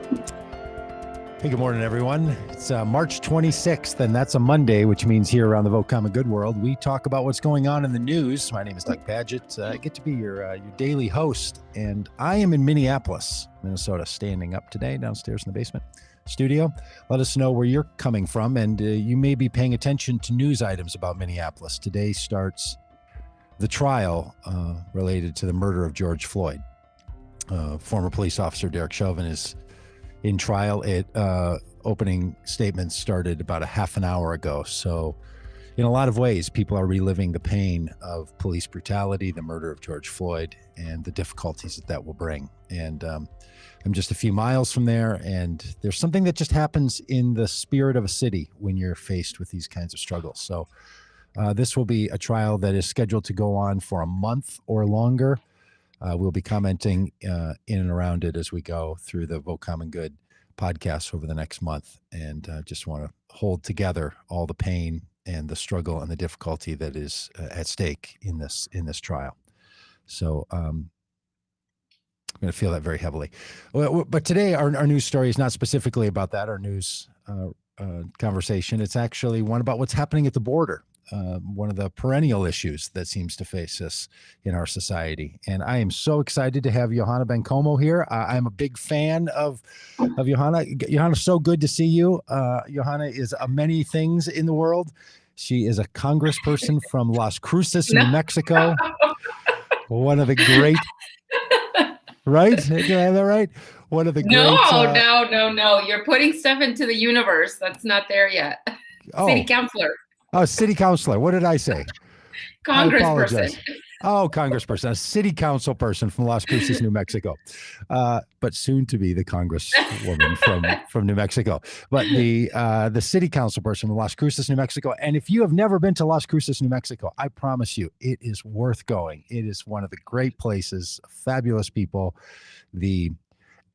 Hey, good morning, everyone. It's March 26th, and that's a Monday, which means here around the Vote Common Good world, we talk about what's going on in the news. My name is Doug Padgett. I get to be your daily host, and I am in Minneapolis, Minnesota, standing up today downstairs in the basement studio. Let us know where you're coming from, and you may be paying attention to news items about Minneapolis. Today starts the trial related to the murder of George Floyd. Former police officer Derek Chauvin is in trial. Opening statements started about a half an hour ago. So in a lot of ways, people are reliving the pain of police brutality, the murder of George Floyd, and the difficulties that will bring. And I'm just a few miles from there, and there's something that just happens in the spirit of a city when you're faced with these kinds of struggles. So this will be a trial that is scheduled to go on for a month or longer. We'll be commenting in and around it as we go through the Vote Common Good podcast over the next month, and just want to hold together all the pain and the struggle and the difficulty that is at stake in this trial. So I'm going to feel that very heavily. But today our news story is not specifically about that. Our news conversation, it's actually one about what's happening at the border. One of the perennial issues that seems to face us in our society. And I am so excited to have Johana Bencomo here. I'm a big fan of Johana. Johana, so good to see you. Johana is many things in the world. She is a congressperson from Las Cruces, New Mexico. One of the great, right? Did I have that right? One of the great. No. You're putting stuff into the universe that's not there yet. City councilor. Oh, city councilor. What did I say? Congressperson. Oh, congressperson, a city council person from Las Cruces, New Mexico, but soon to be the congresswoman from New Mexico. But the city council person from Las Cruces, New Mexico. And if you have never been to Las Cruces, New Mexico, I promise you, it is worth going. It is one of the great places, fabulous people. The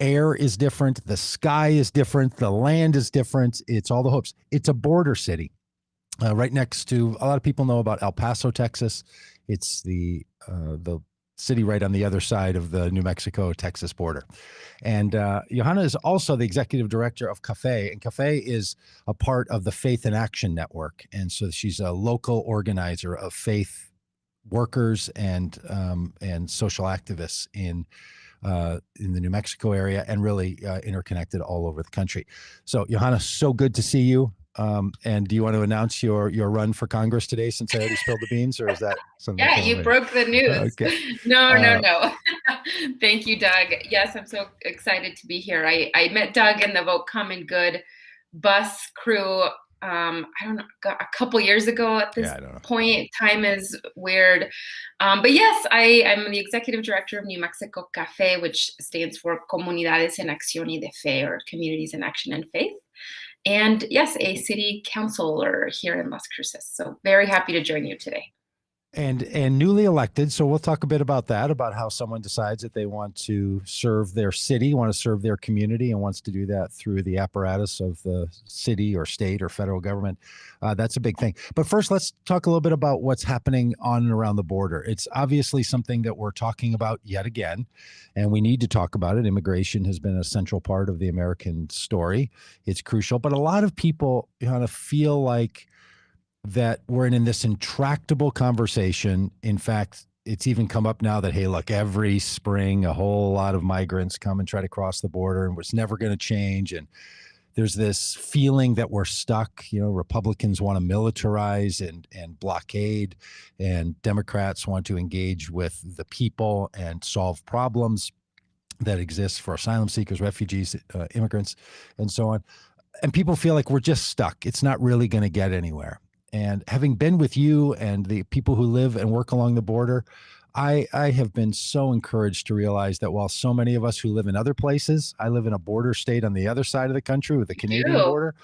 air is different. The sky is different. The land is different. It's all the hopes. It's a border city. Right next to, a lot of people know about El Paso, Texas. It's the city right on the other side of the New Mexico-Texas border. And Johana is also the executive director of CAFE, and CAFE is a part of the Faith in Action Network. And so she's a local organizer of faith workers and social activists in the New Mexico area, and really interconnected all over the country. So Johana, so good to see you. And do you want to announce your run for Congress today, since I already spilled the beans, or is that something? Yeah, you broke the news. Okay. No. Thank you, Doug. Yes, I'm so excited to be here. I met Doug in the Vote Common Good bus crew, I don't know, a couple years ago at this point. Time is weird. But yes, I'm the executive director of New Mexico CAFE, which stands for Comunidades en Acción y de Fe, or Communities in Action and Faith. And yes, a city councilor here in Las Cruces. So very happy to join you today. And newly elected. So we'll talk a bit about that, about how someone decides that they want to serve their city, want to serve their community, and wants to do that through the apparatus of the city or state or federal government. That's a big thing. But first, let's talk a little bit about what's happening on and around the border. It's obviously something that we're talking about yet again, and we need to talk about it. Immigration has been a central part of the American story. It's crucial. But a lot of people kind of feel like that we're in this intractable conversation. In fact, it's even come up now that, hey, look, every spring, a whole lot of migrants come and try to cross the border, and it's never going to change. And there's this feeling that we're stuck. Republicans want to militarize and blockade, and Democrats want to engage with the people and solve problems that exist for asylum seekers, refugees, immigrants, and so on. And people feel like we're just stuck. It's not really going to get anywhere. And having been with you and the people who live and work along the border, I have been so encouraged to realize that while so many of us who live in other places, I live in a border state on the other side of the country with the Canadian border,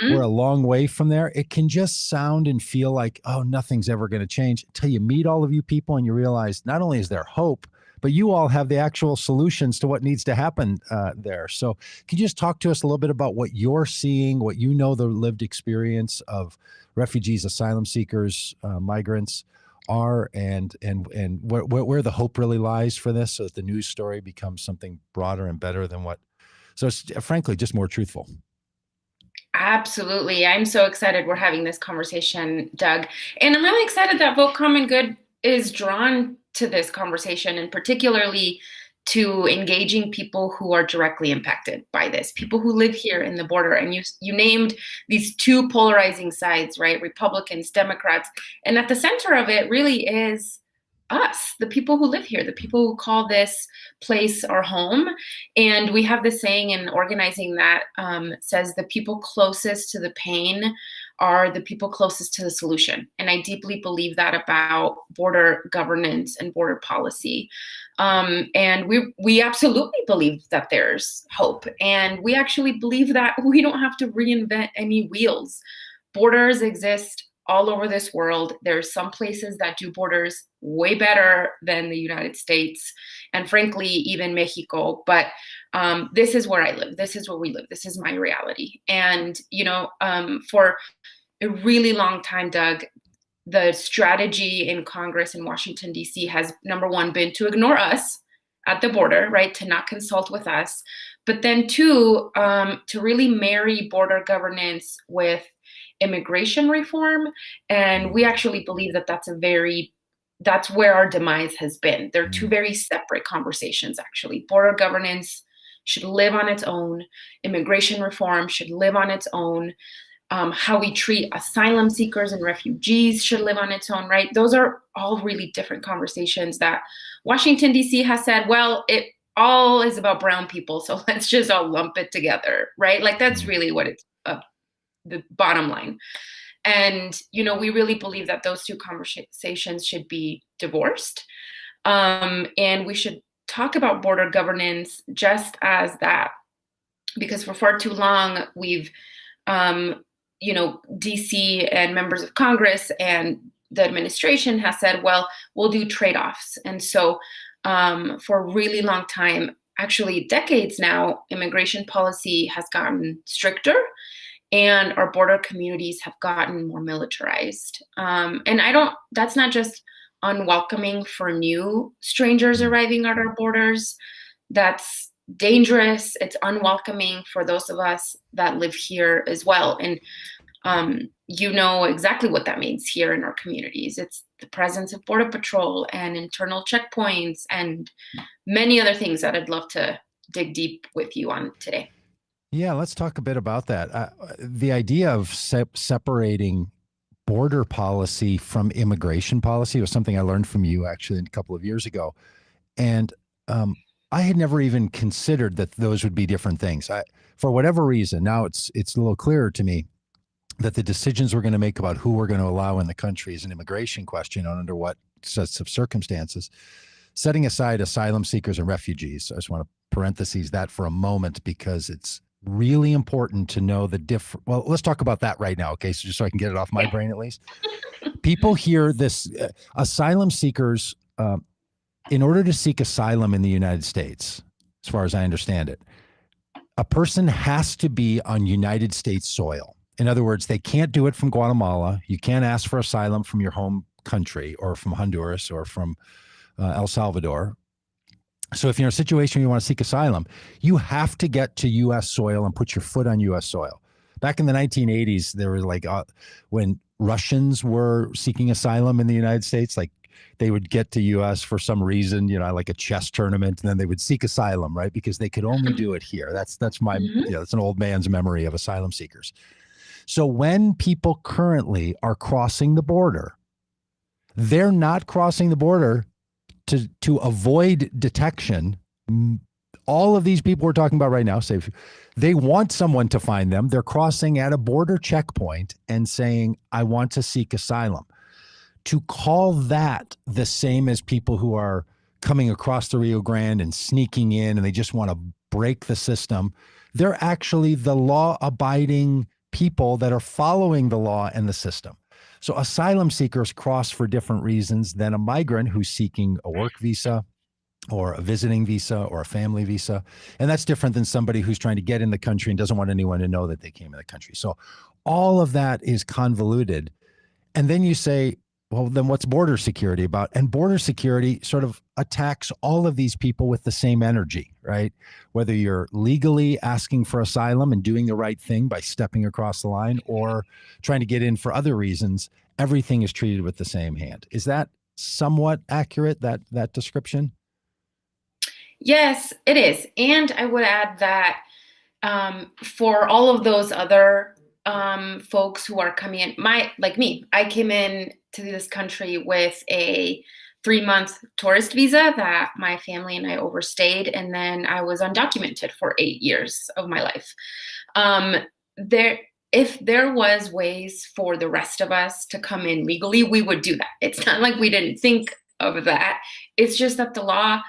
we're a long way from there. It can just sound and feel like, oh, nothing's ever going to change, until you meet all of you people and you realize not only is there hope, but you all have the actual solutions to what needs to happen there. So can you just talk to us a little bit about what you're seeing, what you know the lived experience of refugees, asylum seekers, migrants are, and where the hope really lies for this, so that the news story becomes something broader and better than what So it's frankly just more truthful. Absolutely. I'm so excited we're having this conversation, Doug. And I'm really excited that Vote Common Good is drawn to this conversation, and particularly to engaging people who are directly impacted by this, people who live here in the border. And you named these two polarizing sides, right? Republicans, Democrats. And at the center of it really is us, the people who live here, the people who call this place our home. And we have this saying in organizing that says the people closest to the pain are the people closest to the solution. And I deeply believe that about border governance and border policy. And we absolutely believe that there's hope. And we actually believe that we don't have to reinvent any wheels. Borders exist all over this world. There's some places that do borders way better than the United States, and frankly, even Mexico. But this is where I live. This is where we live. This is my reality. And, for a really long time, Doug, the strategy in Congress in Washington, D.C. has, number one, been to ignore us at the border, right? To not consult with us. But then two, to really marry border governance with immigration reform. And we actually believe that that's where our demise has been. They're two very separate conversations, actually. Border governance should live on its own. Immigration reform should live on its own. How we treat asylum seekers and refugees should live on its own, right? Those are all really different conversations that Washington, D.C. has said, well, it all is about brown people, so let's just all lump it together, right? Like, that's really what it's the bottom line. And, we really believe that those two conversations should be divorced. And we should talk about border governance just as that, because for far too long, we've, DC and members of Congress and the administration has said, well, we'll do trade-offs. And so for a really long time, actually decades now, immigration policy has gotten stricter, and our border communities have gotten more militarized. And that's not just unwelcoming for new strangers arriving at our borders. That's dangerous. It's unwelcoming for those of us that live here as well. And you know exactly what that means here in our communities. It's the presence of Border Patrol and internal checkpoints and many other things that I'd love to dig deep with you on today. Yeah, let's talk a bit about that. The idea of separating border policy from immigration policy was something I learned from you actually a couple of years ago. And I had never even considered that those would be different things. For whatever reason, now it's a little clearer to me that the decisions we're going to make about who we're going to allow in the country is an immigration question on under what sets of circumstances. Setting aside asylum seekers and refugees, I just want to parentheses that for a moment because it's really important to know the different. Well, let's talk about that right now, okay? So just so I can get it off my brain at least. People hear this asylum seekers, in order to seek asylum in the United States, as far as I understand it, a person has to be on United States soil. In other words, they can't do it from Guatemala. You can't ask for asylum from your home country or from Honduras or from El Salvador. So if you're in a situation where you want to seek asylum, you have to get to U.S. soil and put your foot on U.S. soil. Back in the 1980s, there was when Russians were seeking asylum in the United States, like they would get to U.S. for some reason, like a chess tournament, and then they would seek asylum, right? Because they could only do it here. That's my, that's an old man's memory of asylum seekers. So when people currently are crossing the border, they're not crossing the border to avoid detection. All of these people we're talking about right now, say they want someone to find them. They're crossing at a border checkpoint and saying, I want to seek asylum. To call that the same as people who are coming across the Rio Grande and sneaking in and they just want to break the system, they're actually the law-abiding people that are following the law and the system. So asylum seekers cross for different reasons than a migrant who's seeking a work visa or a visiting visa or a family visa. And that's different than somebody who's trying to get in the country and doesn't want anyone to know that they came in the country. So all of that is convoluted. And then you say, Well, then what's border security about? And border security sort of attacks all of these people with the same energy, right? Whether you're legally asking for asylum and doing the right thing by stepping across the line or trying to get in for other reasons, everything is treated with the same hand. Is that somewhat accurate, that description? Yes, it is. And I would add that for all of those other folks who are coming in, like me, I came in to this country with a 3-month tourist visa that my family and I overstayed, and then I was undocumented for 8 years of my life. Um, there, if there was ways for the rest of us to come in legally, we would do that. It's not like we didn't think of that. It's just that the law,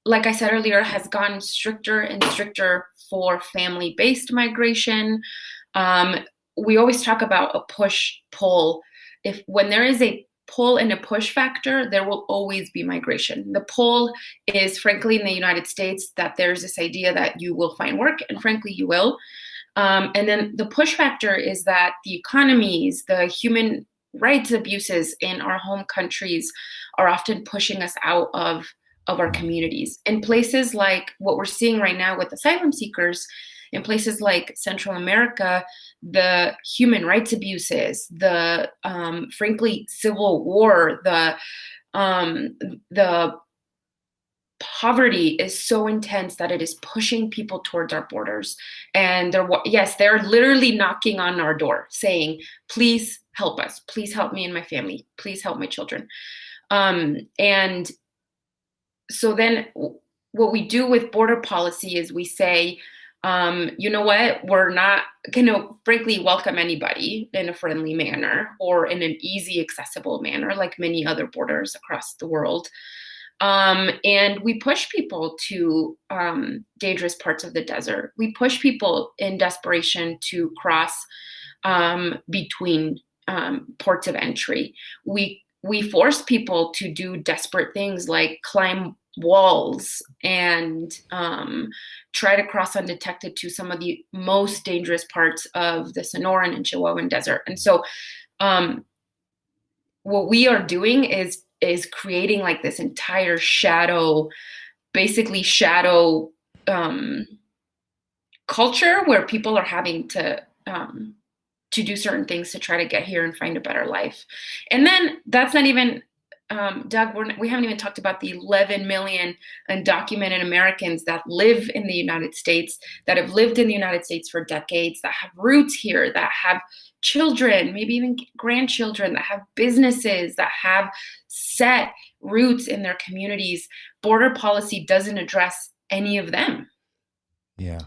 like I said earlier, has gotten stricter and stricter for family-based migration. We always talk about a push-pull. When there is a pull and a push factor, there will always be migration. The pull is, frankly, in the United States, that there's this idea that you will find work, and frankly, you will. And then the push factor is that the economies, the human rights abuses in our home countries are often pushing us out of our communities. In places like what we're seeing right now with asylum seekers, in places like Central America, the human rights abuses, the frankly civil war, the poverty is so intense that it is pushing people towards our borders. And they're literally knocking on our door saying, please help us, please help me and my family, please help my children. And so then what we do with border policy is we say, you know what, we're not going to frankly welcome anybody in a friendly manner or in an easy, accessible manner, like many other borders across the world. And we push people to dangerous parts of the desert. We push people in desperation to cross between ports of entry. We force people to do desperate things like climb walls and try to cross undetected to some of the most dangerous parts of the Sonoran and Chihuahuan Desert. And so what we are doing is creating like this entire basically shadow culture where people are having to do certain things to try to get here and find a better life. And then that's not even, Doug, we haven't even talked about the 11 million undocumented Americans that live in the United States, that have lived in the United States for decades, that have roots here, that have children, maybe even grandchildren, that have businesses, that have set roots in their communities. Border policy doesn't address any of them. Yeah.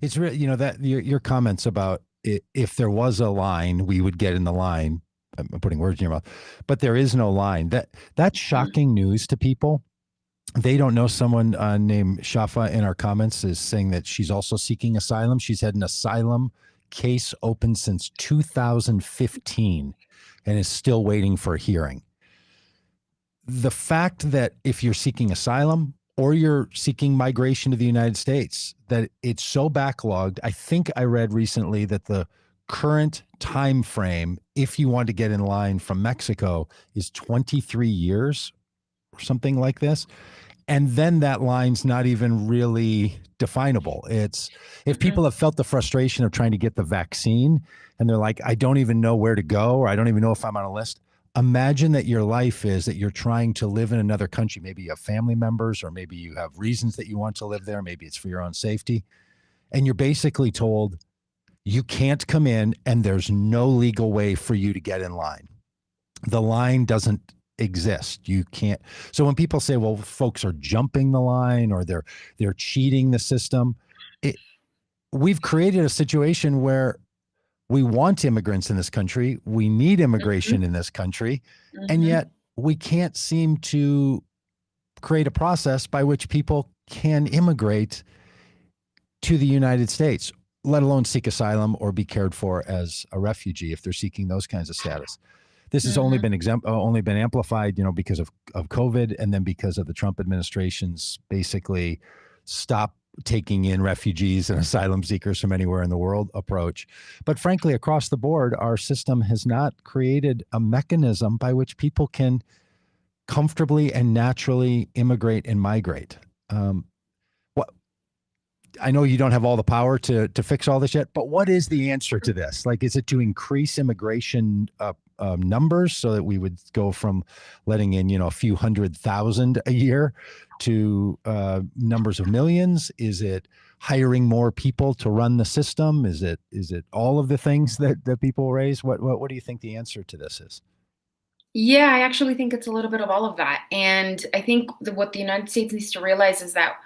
It's really, that your comments about if there was a line, we would get in the line. I'm putting words in your mouth, but there is no line. That's shocking news to people. They don't know. Someone named Shafa in our comments is saying that she's also seeking asylum. She's had an asylum case open since 2015 and is still waiting for a hearing. The fact that if you're seeking asylum or you're seeking migration to the United States, that it's so backlogged. I think I read recently that the current time frame, if you want to get in line from Mexico, is 23 years or something like this. And then that line's not even really definable. It's if people have felt the frustration of trying to get the vaccine and they're like, I don't even know where to go, or I don't even know if I'm on a list. Imagine that your life is that you're trying to live in another country. Maybe you have family members, or maybe you have reasons that you want to live there. Maybe it's for your own safety. And you're basically told you can't come in and there's no legal way for you to get in line. The line doesn't exist. You can't. So when people say, well, folks are jumping the line or they're cheating the system, we've created a situation where we want immigrants in this country. We need immigration in this country. And yet we can't seem to create a process by which people can immigrate to the United States, let alone seek asylum or be cared for as a refugee if they're seeking those kinds of status. This has only been amplified, because of COVID, and then because of the Trump administration's basically stop taking in refugees and asylum seekers from anywhere in the world approach. But frankly, across the board, our system has not created a mechanism by which people can comfortably and naturally immigrate and migrate. What I know you don't have all the power to fix all this yet, but what is the answer to this? Like, is it to increase immigration numbers so that we would go from letting in, a few 100,000 a year to numbers of millions? Is it hiring more people to run the system? Is it all of the things that people raise? What do you think the answer to this is? Yeah, I actually think it's a little bit of all of that. And I think what the United States needs to realize is that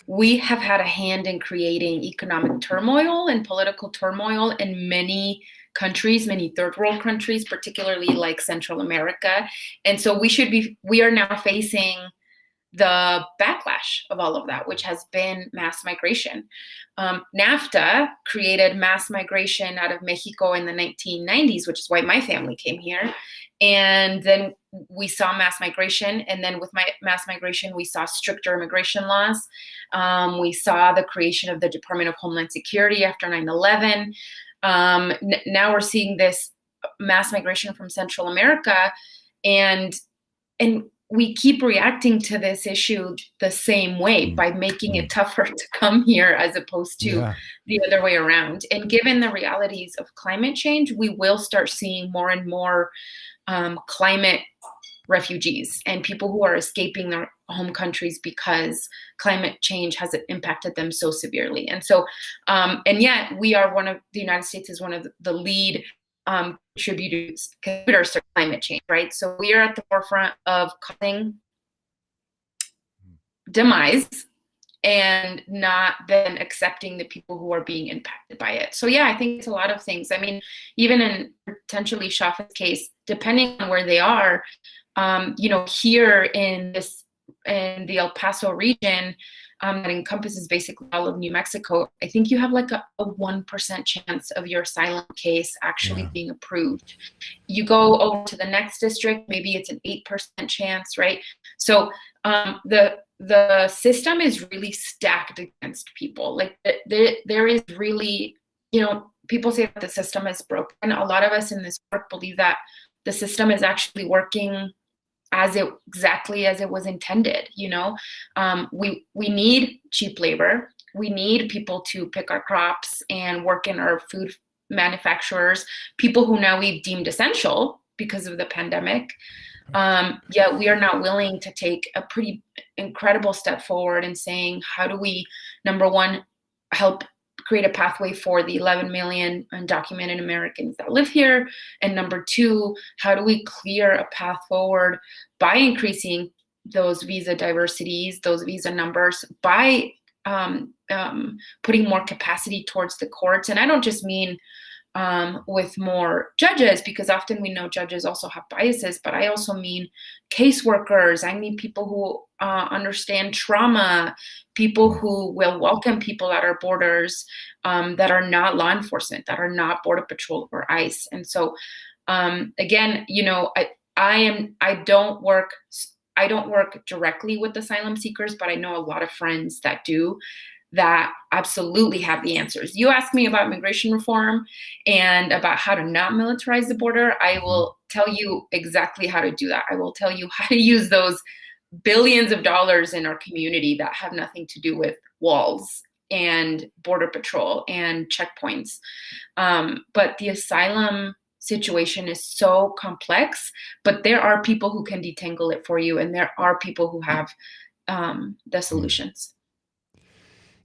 we have had a hand in creating economic turmoil and political turmoil in many countries, many third world countries, particularly like Central America. And so we are now facing the backlash of all of that, which has been mass migration. NAFTA created mass migration out of Mexico in the 1990s, which is why my family came here. And then we saw mass migration. And then with mass migration, we saw stricter immigration laws. We saw the creation of the Department of Homeland Security after 9/11. Now we're seeing this mass migration from Central America. And we keep reacting to this issue the same way by making it tougher to come here as opposed to the other way around. And given the realities of climate change, we will start seeing more and more climate refugees and people who are escaping their home countries because climate change has impacted them so severely. And so, and yet the United States is one of the lead contributors to climate change, right? So we are at the forefront of causing demise and not then accepting the people who are being impacted by it. So yeah, I think it's a lot of things. I mean, even in potentially Shafa's case, depending on where they are, here in the El Paso region, that encompasses basically all of New Mexico, I think you have like a 1% chance of your asylum case actually being approved. You go over to the next district, maybe it's an 8% chance, right? So the system is really stacked against people. Like there is really, people say that the system is broken. A lot of us in this work believe that the system is actually working exactly as it was intended. We need cheap labor. We need people to pick our crops and work in our food manufacturers, people who now we've deemed essential because of the pandemic. Yet we are not willing to take a pretty incredible step forward in saying, how do we, number one, help create a pathway for the 11 million undocumented Americans that live here? And number two, how do we clear a path forward by increasing those visa diversities, those visa numbers, by putting more capacity towards the courts? And I don't just mean with more judges, because often we know judges also have biases, but I also mean caseworkers. I mean people who understand trauma, people who will welcome people at our borders that are not law enforcement, that are not Border Patrol or ICE. And so, again, I don't work directly with asylum seekers, but I know a lot of friends that do, that absolutely have the answers. You ask me about immigration reform and about how to not militarize the border, I will tell you exactly how to do that. I will tell you how to use those billions of dollars in our community that have nothing to do with walls and Border Patrol and checkpoints. But the asylum situation is so complex, but there are people who can detangle it for you, and there are people who have the solutions.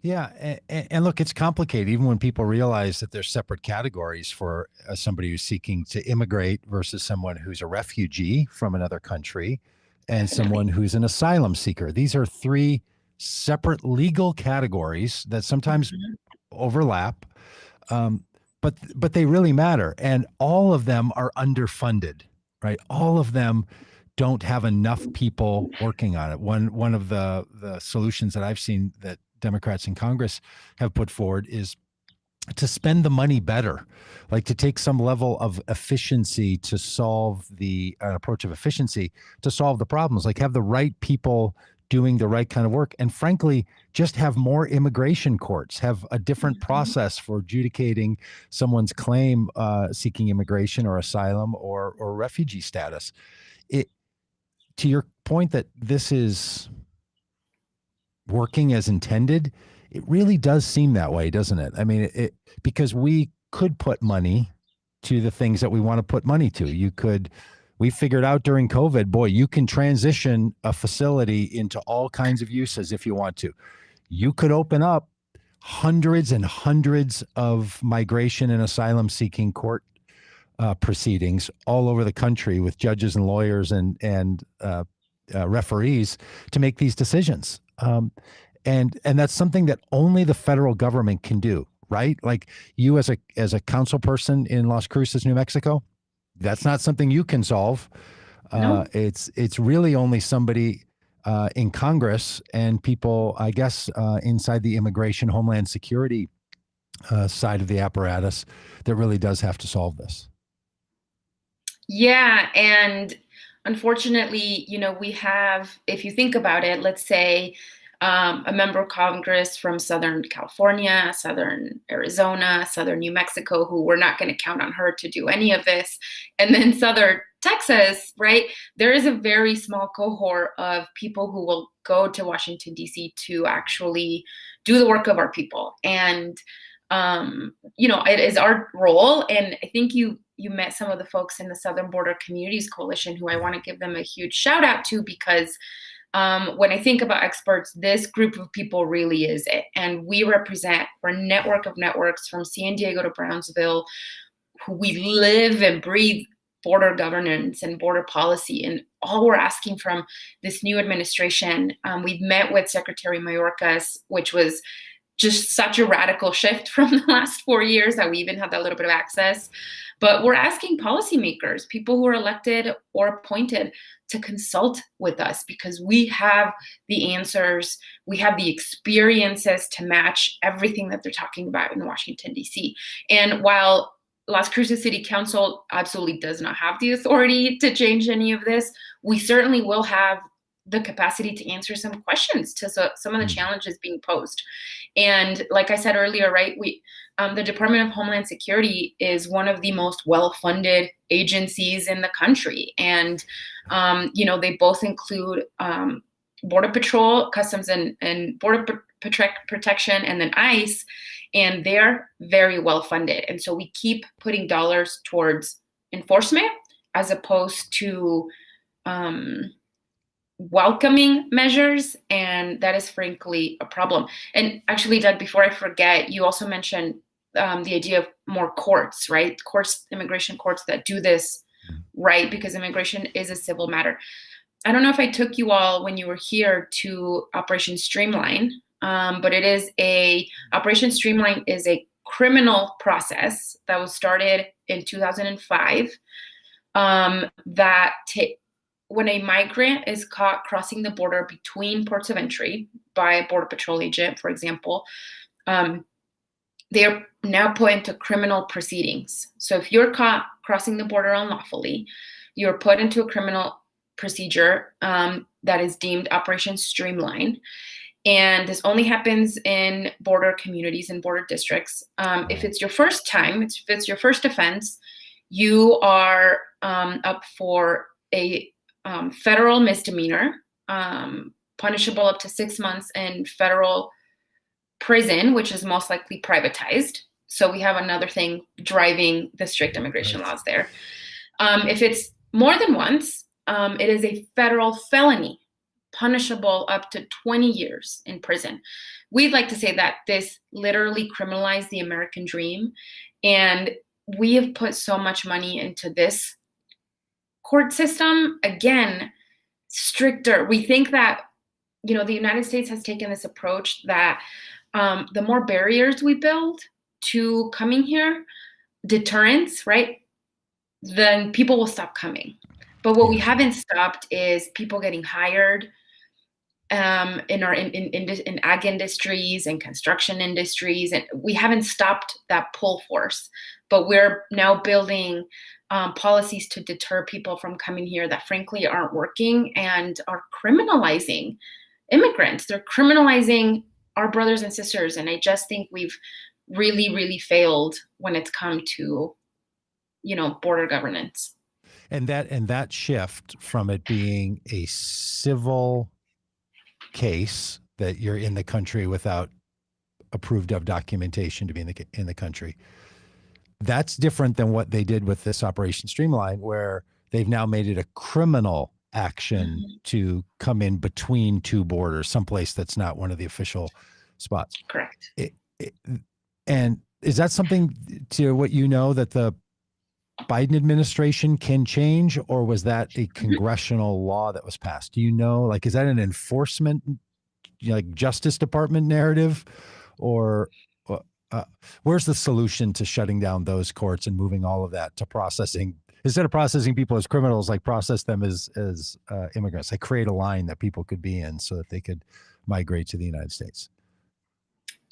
Yeah, and look, it's complicated. Even when people realize that there's separate categories for somebody who's seeking to immigrate versus someone who's a refugee from another country and someone who's an asylum seeker. These are three separate legal categories that sometimes overlap, but they really matter. And all of them are underfunded, right? All of them don't have enough people working on it. One of the solutions that I've seen that Democrats in Congress have put forward is to spend the money better, like to take some level of efficiency to solve the approach of efficiency to solve the problems, like have the right people doing the right kind of work. And frankly, just have more immigration courts, have a different process for adjudicating someone's claim seeking immigration or asylum or refugee status. It, to your point that this is working as intended, it really does seem that way, doesn't it? I mean, because we could put money to the things that we want to put money to. We figured out during COVID, boy, you can transition a facility into all kinds of uses if you want to. You could open up hundreds and hundreds of migration and asylum seeking court proceedings all over the country with judges and lawyers and referees to make these decisions. And that's something that only the federal government can do, right? Like you as a council person in Las Cruces, New Mexico, that's not something you can solve. No. It's really only somebody in Congress and people, I guess, inside the immigration, homeland security side of the apparatus that really does have to solve this. Yeah, and unfortunately, we have, if you think about it, let's say a member of Congress from Southern California, Southern Arizona, Southern New Mexico, who we're not going to count on her to do any of this. And then Southern Texas, right? There is a very small cohort of people who will go to Washington, D.C. to actually do the work of our people. And, it is our role. And I think you met some of the folks in the Southern Border Communities Coalition, who I want to give them a huge shout out to, because when I think about experts, this group of people really is it. And we're a network of networks from San Diego to Brownsville, who we live and breathe border governance and border policy. And all we're asking from this new administration, we've met with Secretary Mayorkas, which was just such a radical shift from the last 4 years that we even had that little bit of access. But we're asking policymakers, people who are elected or appointed, to consult with us, because we have the answers, we have the experiences to match everything that they're talking about in Washington, D.C. And while Las Cruces City Council absolutely does not have the authority to change any of this, we certainly will have the capacity to answer some questions to some of the challenges being posed. And like I said earlier, right, the Department of Homeland Security is one of the most well-funded agencies in the country. And, they both include Border Patrol, Customs and Border Protection, and then ICE, and they're very well-funded. And so we keep putting dollars towards enforcement as opposed to welcoming measures, and that is frankly a problem. And actually, Doug, before I forget, you also mentioned the idea of more courts, right? Immigration courts that do this right, because immigration is a civil matter. I don't know if I took you all when you were here to Operation Streamline, but Operation Streamline is a criminal process that was started in 2005 when a migrant is caught crossing the border between ports of entry by a Border Patrol agent, for example, they are now put into criminal proceedings. So if you're caught crossing the border unlawfully, you're put into a criminal procedure that is deemed Operation Streamline. And this only happens in border communities and border districts. If it's your first time, if it's your first offense, you are up for a federal misdemeanor, punishable up to 6 months in federal prison, which is most likely privatized. So we have another thing driving the strict immigration laws there. If it's more than once, it is a federal felony, punishable up to 20 years in prison. We'd like to say that this literally criminalized the American dream. And we have put so much money into this court system, again, stricter. We think that, the United States has taken this approach that the more barriers we build to coming here, deterrence, right, then people will stop coming. But what we haven't stopped is people getting hired in ag industries and construction industries, and we haven't stopped that pull force. But we're now building policies to deter people from coming here that frankly aren't working and are criminalizing immigrants. They're criminalizing our brothers and sisters. And I just think we've really, really failed when it's come to, border governance. And that shift from it being a civil case that you're in the country without approved of documentation to be in the country, that's different than what they did with this Operation Streamline, where they've now made it a criminal action to come in between two borders, someplace that's not one of the official spots. Correct. And is that something, to what you know, that the Biden administration can change, or was that a congressional law that was passed? Do you know, like, is that an enforcement, like Justice Department narrative, or where's the solution to shutting down those courts and moving all of that to processing, instead of processing people as criminals, like process them as immigrants, like create a line that people could be in so that they could migrate to the United States?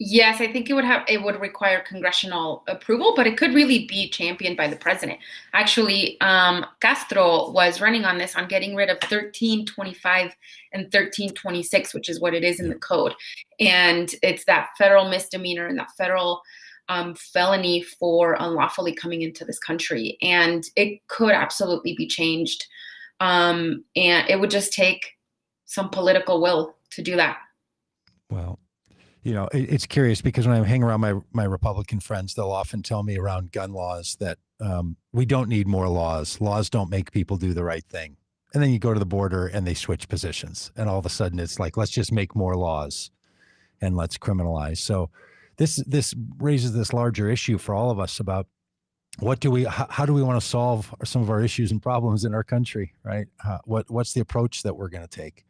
Yes, I think it would require congressional approval, but it could really be championed by the president. Actually, Castro was running on this, on getting rid of 1325 and 1326, which is what it is in the code. And it's that federal misdemeanor and that federal felony for unlawfully coming into this country. And it could absolutely be changed. And it would just take some political will to do that. Well, it's curious, because when I hang around my Republican friends, they'll often tell me around gun laws that we don't need more laws. Laws don't make people do the right thing. And then you go to the border and they switch positions. And all of a sudden it's like, let's just make more laws and let's criminalize. So this raises this larger issue for all of us about how do we want to solve some of our issues and problems in our country, right? What's the approach that we're going to take?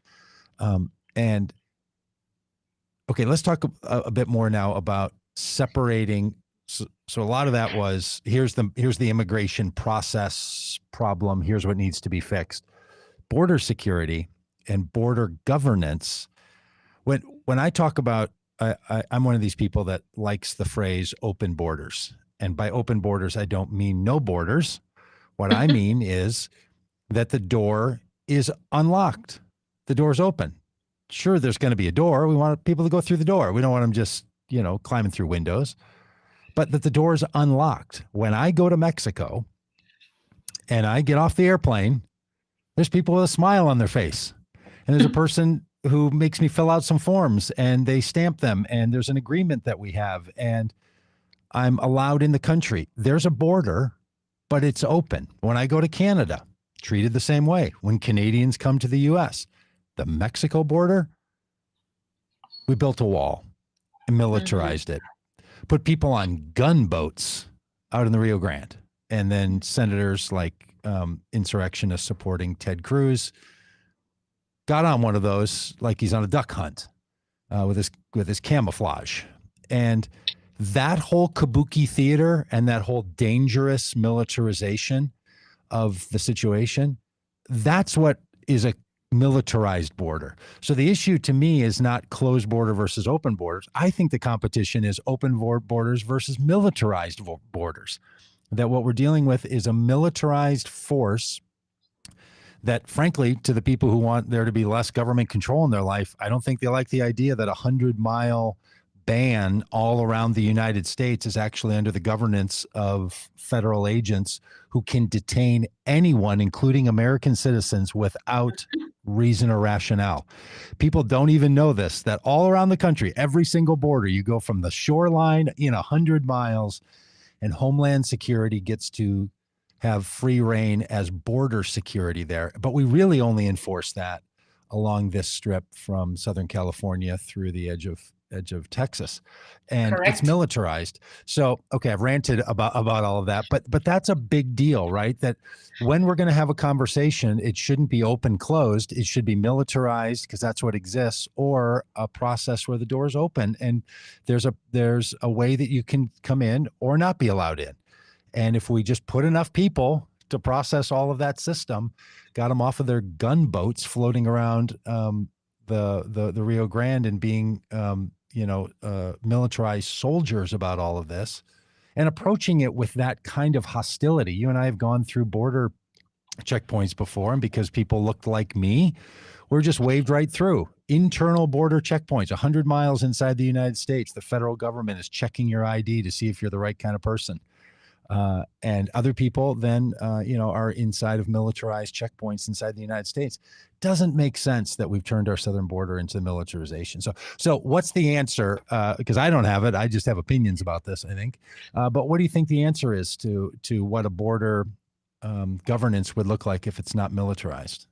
Okay, let's talk a bit more now about separating. So a lot of that was, here's the immigration process problem. Here's what needs to be fixed. Border security and border governance. When I talk about, I'm one of these people that likes the phrase open borders. And by open borders, I don't mean no borders. What I mean is that the door is unlocked. The door's open. Sure, there's going to be a door. We want people to go through the door. We don't want them just, climbing through windows, but that the door is unlocked. When I go to Mexico and I get off the airplane, there's people with a smile on their face. And there's a person who makes me fill out some forms and they stamp them. And there's an agreement that we have, and I'm allowed in the country. There's a border, but it's open. When I go to Canada, treated the same way. When Canadians come to the U.S., the Mexico border, we built a wall and militarized it, put people on gunboats out in the Rio Grande. And then senators like insurrectionists supporting Ted Cruz got on one of those like he's on a duck hunt with his camouflage. And that whole kabuki theater and that whole dangerous militarization of the situation, that's what is a militarized border. So the issue to me is not closed border versus open borders. I think the competition is open borders versus militarized borders. That what we're dealing with is a militarized force that, frankly, to the people who want there to be less government control in their life, I don't think they like the idea that 100-mile ban all around the United States is actually under the governance of federal agents who can detain anyone, including American citizens, without reason or rationale. People don't even know this, that all around the country, every single border, you go from the shoreline 100 miles, and Homeland Security gets to have free reign as border security there. But we really only enforce that along this strip from Southern California through the edge of Texas, and Correct. It's militarized. So, okay, I've ranted about all of that, but that's a big deal, right? That when we're going to have a conversation, it shouldn't be open closed. It should be militarized, because that's what exists, or a process where the door's open and there's a way that you can come in or not be allowed in. And if we just put enough people to process all of that system, got them off of their gunboats floating around the Rio Grande and being militarized soldiers about all of this, and approaching it with that kind of hostility. You and I have gone through border checkpoints before, and because people looked like me, we're just waved right through. Internal border checkpoints, 100 miles inside the United States. The federal government is checking your ID to see if you're the right kind of person. And other people then, are inside of militarized checkpoints inside the United States. Doesn't make sense that we've turned our southern border into militarization. So what's the answer? Because I don't have it. I just have opinions about this, I think. But what do you think the answer is to what a border governance would look like if it's not militarized?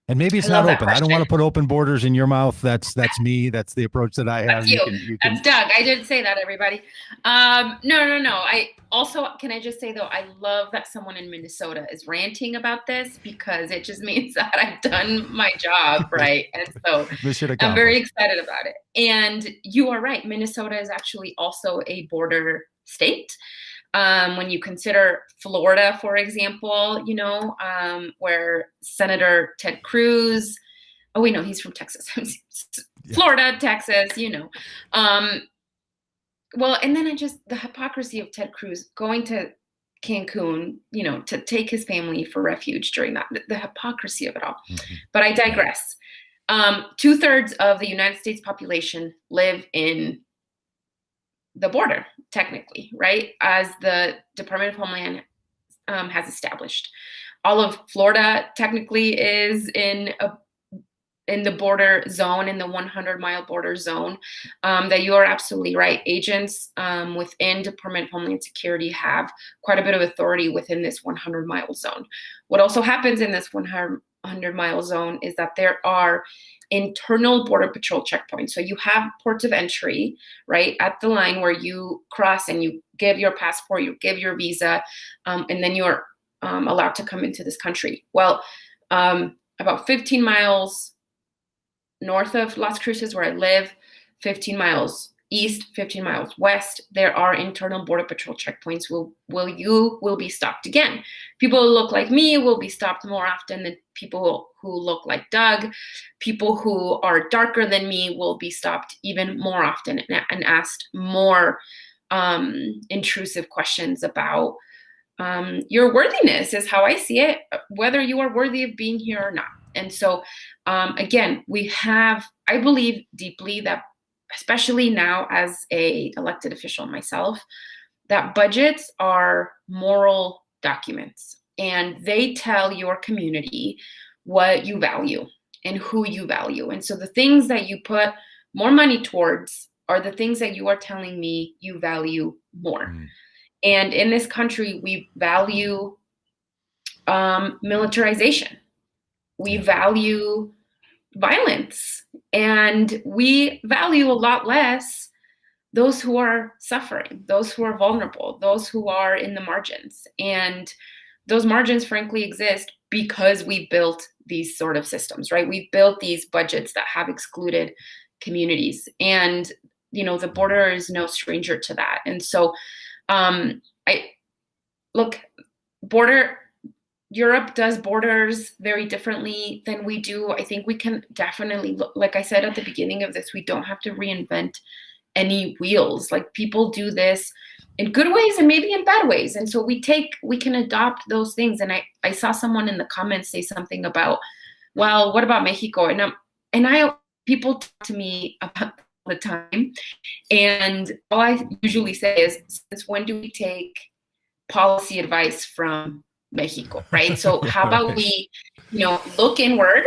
And maybe it's not open. I don't want to put open borders in your mouth. That's me. That's the approach that I have. That's you. That's Doug. I didn't say that, everybody. No. I also, can I just say though, I love that someone in Minnesota is ranting about this, because it just means that I've done my job, right? And so I'm very excited about it. And you are right. Minnesota is actually also a border state. When you consider Florida, for example, where Senator Ted Cruz, he's from Texas. Florida, Texas, well, and then the hypocrisy of Ted Cruz going to Cancun, to take his family for refuge during that, the hypocrisy of it all. Mm-hmm. But I digress. 2/3 of the United States population live in the border, technically, right? As the Department of Homeland has established. All of Florida technically is in the border zone, in the 100-mile border zone. That you are absolutely right. Agents within Department of Homeland Security have quite a bit of authority within this 100-mile zone. What also happens in this 100-mile zone is that there are internal border patrol checkpoints. So you have ports of entry, right, at the line where you cross and you give your passport, you give your visa, and then you're allowed to come into this country. Well, about 15 miles north of Las Cruces, where I live, 15 miles east, 15 miles west, there are internal border patrol checkpoints. You will be stopped again. People who look like me will be stopped more often than people who look like Doug. People who are darker than me will be stopped even more often and asked more intrusive questions about your worthiness, is how I see it, whether you are worthy of being here or not. And so, again, I believe deeply that, especially now as a elected official myself, that budgets are moral documents, and they tell your community what you value and who you value. And so the things that you put more money towards are the things that you are telling me you value more. Mm. And in this country, we value militarization. We value violence, and we value a lot less those who are suffering, those who are vulnerable, those who are in the margins. And those margins, frankly, exist because we built these sort of systems, right? We've built these budgets that have excluded communities, and the border is no stranger to that. And so, Europe does borders very differently than we do. I think we can definitely look, like I said at the beginning of this, we don't have to reinvent any wheels. Like, people do this in good ways and maybe in bad ways. And so we can adopt those things. And I saw someone in the comments say something about, well, what about Mexico? And people talk to me about all the time. And all I usually say is, since when do we take policy advice from Mexico, right? So how about we, look inward,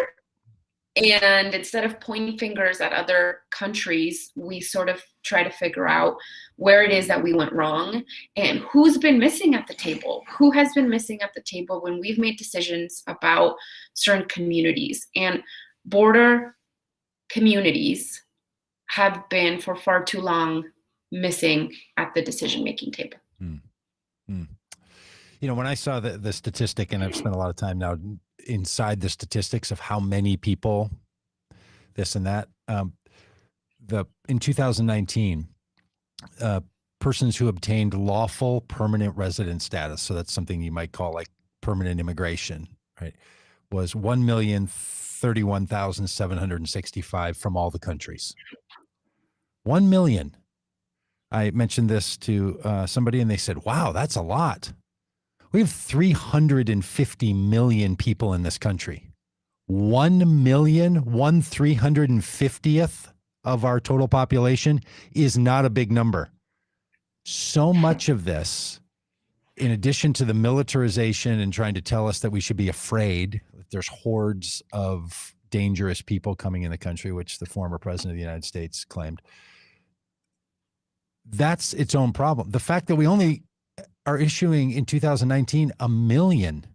and instead of pointing fingers at other countries, we sort of try to figure out where it is that we went wrong and who's been missing at the table, who has been missing at the table when we've made decisions about certain communities. And border communities have been for far too long missing at the decision-making table. Mm. Mm. When I saw the statistic, and I've spent a lot of time now inside the statistics of how many people, this and that, in 2019, persons who obtained lawful permanent resident status, so that's something you might call like permanent immigration, right, was 1,031,765 from all the countries. 1 million. I mentioned this to somebody, and they said, wow, that's a lot. We have 350 million people in this country. 1,000,000, 1/350th of our total population is not a big number. So much of this, in addition to the militarization and trying to tell us that we should be afraid, that there's hordes of dangerous people coming in the country, which the former president of the United States claimed, that's its own problem. The fact that we only are issuing in 2019 a million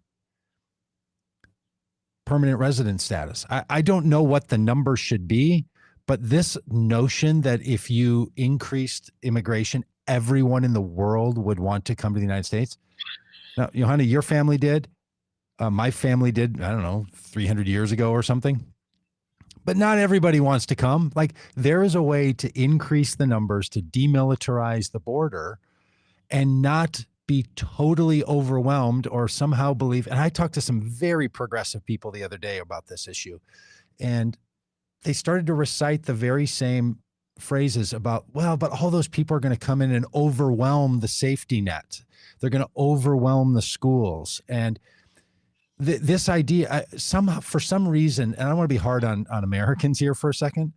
permanent resident status. I don't know what the number should be, but this notion that if you increased immigration, everyone in the world would want to come to the United States. Now, Johana, your family did. My family did, I don't know, 300 years ago or something. But not everybody wants to come. Like, there is a way to increase the numbers, to demilitarize the border, and not be totally overwhelmed or somehow believe. And I talked to some very progressive people the other day about this issue, and they started to recite the very same phrases about, well, but all those people are going to come in and overwhelm the safety net. They're going to overwhelm the schools. And this idea, somehow, for some reason, and I don't want to be hard on Americans here for a second.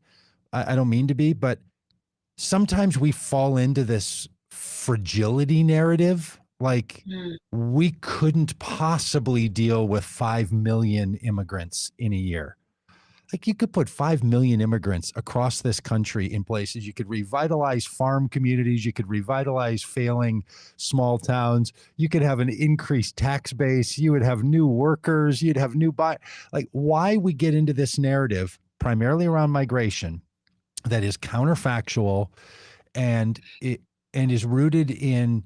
I don't mean to be, but sometimes we fall into this fragility narrative. Like, we couldn't possibly deal with 5 million immigrants in a year. Like, you could put 5 million immigrants across this country in places. You could revitalize farm communities. You could revitalize failing small towns. You could have an increased tax base. You would have new workers. You'd have new like, why we get into this narrative primarily around migration that is counterfactual and is rooted in,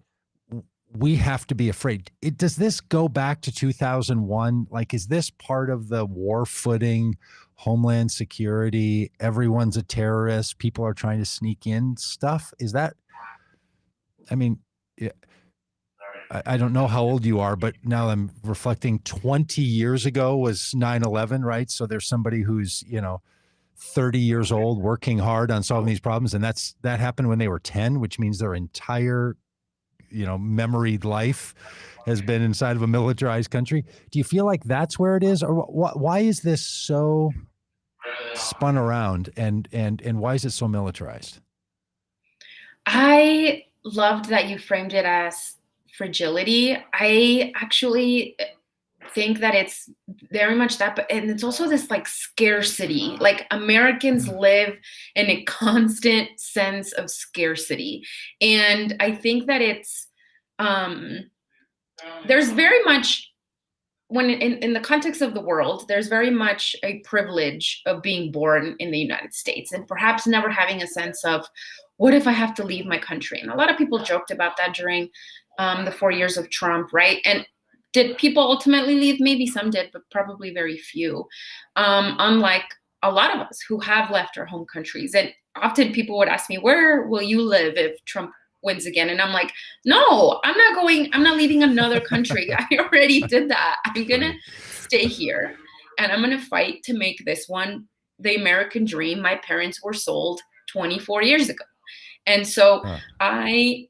we have to be afraid. Does this go back to 2001? Like, is this part of the war footing, Homeland Security, everyone's a terrorist, people are trying to sneak in stuff? Is that, I mean, I don't know how old you are, but now I'm reflecting, 20 years ago was 9/11, right? So there's somebody who's, 30 years old working hard on solving these problems. And that happened when they were 10, which means their entire memoried life has been inside of a militarized country. Do you feel like that's where it is? Or why is this so spun around, and why is it so militarized? I loved that you framed it as fragility. I actually think that it's very much that, but and it's also this like scarcity. Like, Americans live in a constant sense of scarcity, and I think that it's there's very much, when in the context of the world, there's very much a privilege of being born in the United States and perhaps never having a sense of, what if I have to leave my country? And a lot of people joked about that during the 4 years of Trump, right? And did people ultimately leave? Maybe some did, but probably very few. Unlike a lot of us who have left our home countries. And often people would ask me, where will you live if Trump wins again? And I'm like, no, I'm not leaving another country. I already did that. I'm going to stay here, and I'm going to fight to make this one the American dream my parents were sold 24 years ago. And so I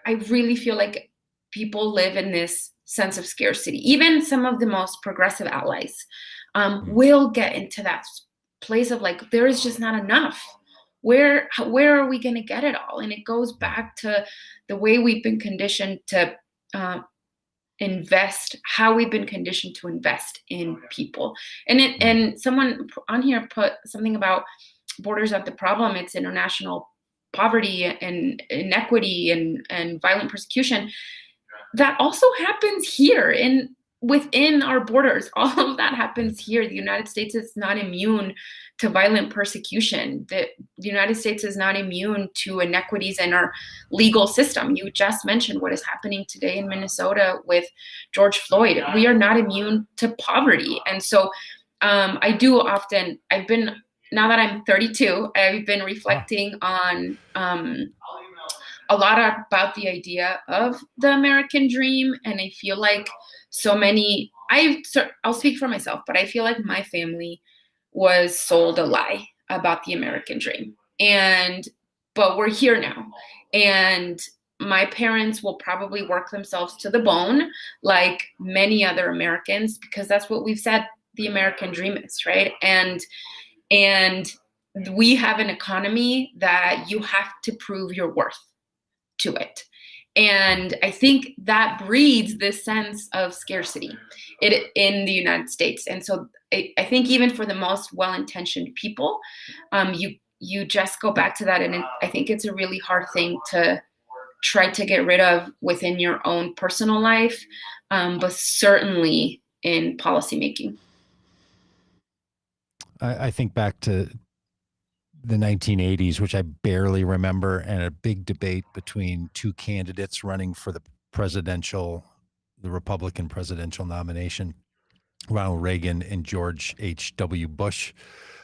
really feel like people live in this sense of scarcity. Even some of the most progressive allies will get into that place of like, there is just not enough. Where are we going to get it all? And it goes back to the way we've been conditioned to invest, how we've been conditioned to invest in people. And someone on here put something about borders aren't the problem. It's international poverty and inequity and violent persecution. That also happens here within our borders. All of that happens here. The United States is not immune to violent persecution. The United States is not immune to inequities in our legal system. You just mentioned what is happening today in Minnesota with George Floyd. We are not immune to poverty. And so now that I'm 32, I've been reflecting on a lot about the idea of the American dream. And I feel like I'll speak for myself, but I feel like my family was sold a lie about the American dream. But we're here now. And my parents will probably work themselves to the bone, like many other Americans, because that's what we've said the American dream is, right? And we have an economy that you have to prove your worth to it. And I think that breeds this sense of scarcity in the United States. And so I think even for the most well-intentioned people, you just go back to that. And I think it's a really hard thing to try to get rid of within your own personal life, but certainly in policymaking. I think back to the 1980s, which I barely remember, and a big debate between two candidates running for the Republican presidential nomination, Ronald Reagan and George H.W. Bush.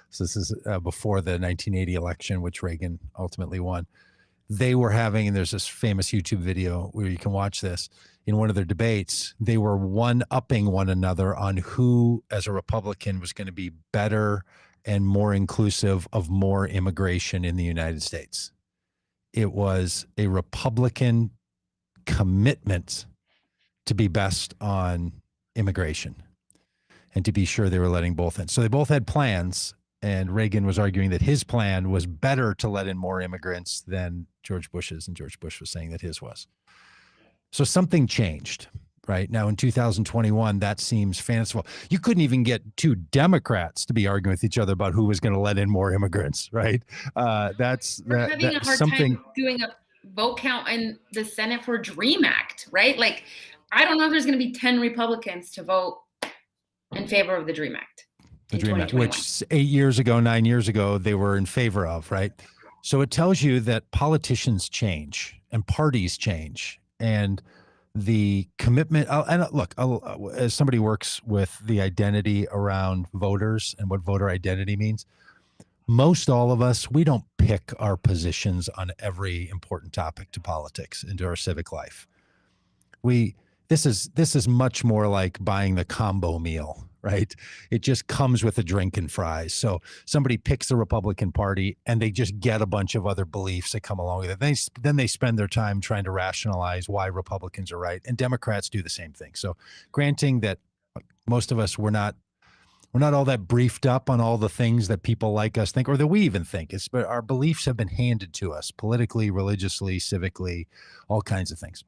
So this is before the 1980 election, which Reagan ultimately won. They were having, and there's this famous YouTube video where you can watch this, in one of their debates, they were one-upping one another on who, as a Republican, was going to be better and more inclusive of more immigration in the United States. It was a Republican commitment to be best on immigration and to be sure they were letting both in. So they both had plans, and Reagan was arguing that his plan was better to let in more immigrants than George Bush's, and George Bush was saying that his was. So something changed. Right now in 2021, that seems fanciful. You couldn't even get two Democrats to be arguing with each other about who was going to let in more immigrants, right? We're having a hard time doing a vote count in the Senate for DREAM Act, right? Like, I don't know if there's going to be 10 Republicans to vote in favor of the DREAM Act. The DREAM Act, which 9 years ago, they were in favor of, right? So it tells you that politicians change and parties change, and the commitment. And look, as somebody who works with the identity around voters and what voter identity means, most all of us, we don't pick our positions on every important topic to politics into our civic life. This is much more like buying the combo meal, right? It just comes with a drink and fries. So somebody picks the Republican Party and they just get a bunch of other beliefs that come along with it. Then they spend their time trying to rationalize why Republicans are right, and Democrats do the same thing. So granting that most of us, we're not all that briefed up on all the things that people like us think, or that we even think. But our beliefs have been handed to us politically, religiously, civically, all kinds of things.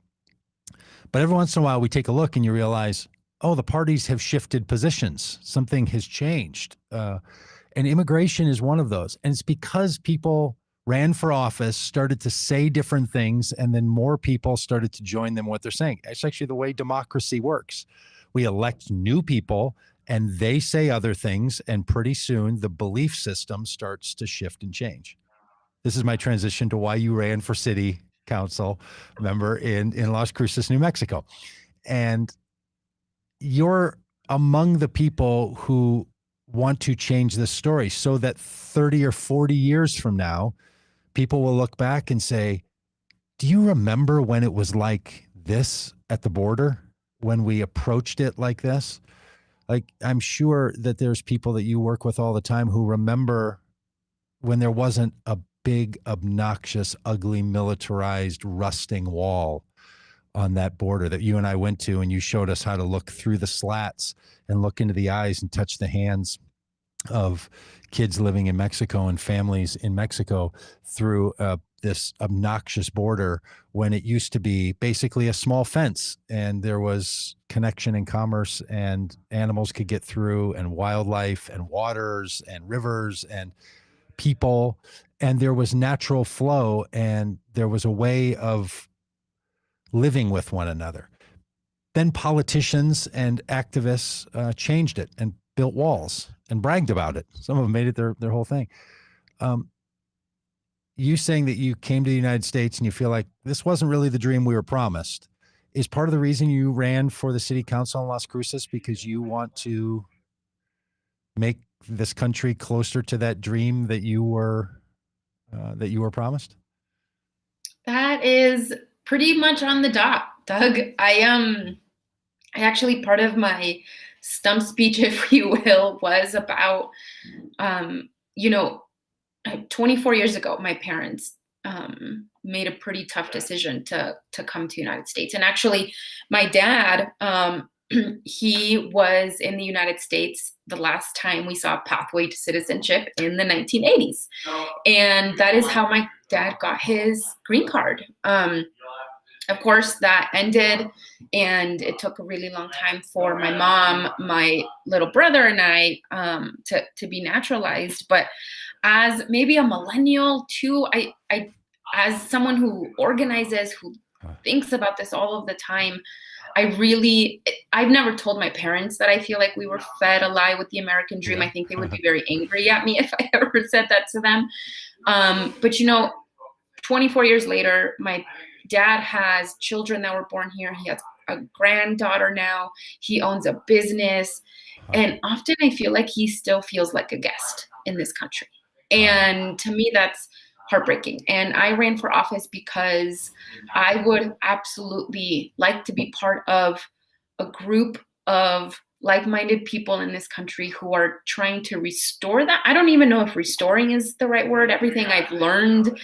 But every once in a while, we take a look and you realize, oh, the parties have shifted positions. Something has changed. And immigration is one of those. And it's because people ran for office, started to say different things, and then more people started to join them what they're saying. It's actually the way democracy works. We elect new people and they say other things, and pretty soon the belief system starts to shift and change. This is my transition to why you ran for city council member in Las Cruces, New Mexico. And you're among the people who want to change this story so that 30 or 40 years from now, people will look back and say, do you remember when it was like this at the border, when we approached it like this? Like, I'm sure that there's people that you work with all the time who remember when there wasn't a big, obnoxious, ugly, militarized, rusting wall on that border that you and I went to, and you showed us how to look through the slats and look into the eyes and touch the hands of kids living in Mexico and families in Mexico through this obnoxious border, when it used to be basically a small fence and there was connection and commerce and animals could get through, and wildlife and waters and rivers and people, and there was natural flow, and there was a way of living with one another. Then politicians and activists changed it and built walls and bragged about it. Some of them made it their whole thing. You saying that you came to the United States and you feel like this wasn't really the dream we were promised is part of the reason you ran for the city council in Las Cruces, because you want to make this country closer to that dream that you were promised? That is pretty much on the dot, Doug. I actually, part of my stump speech, if you will, was about 24 years ago, my parents made a pretty tough decision to come to the United States. And actually, my dad he was in the United States the last time we saw a pathway to citizenship in the 1980s. And that is how my dad got his green card. Of course, that ended, and it took a really long time for my mom, my little brother, and I to be naturalized. But as maybe a millennial too, I as someone who organizes, who thinks about this all of the time, I've never told my parents that I feel like we were fed a lie with the American dream. I think they would be very angry at me if I ever said that to them. But 24 years later, my dad has children that were born here. He has a granddaughter now. He owns a business. And often I feel like he still feels like a guest in this country. And to me, that's heartbreaking. And I ran for office because I would absolutely like to be part of a group of like-minded people in this country who are trying to restore that. I don't even know if restoring is the right word. Everything I've learned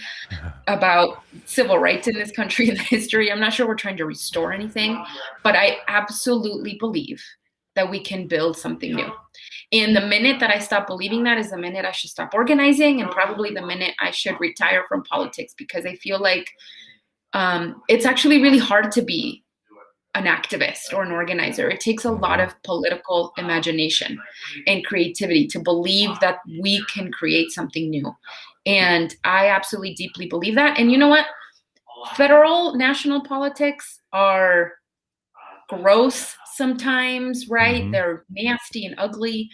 about civil rights in this country and the history, I'm not sure we're trying to restore anything, but I absolutely believe that we can build something new. And the minute that I stop believing that is the minute I should stop organizing, and probably the minute I should retire from politics, because I feel like it's actually really hard to be an activist or an organizer. It takes a lot of political imagination and creativity to believe that we can create something new. And I absolutely deeply believe that. And you know what? Federal, national politics are gross sometimes, right? Mm-hmm. They're nasty and ugly.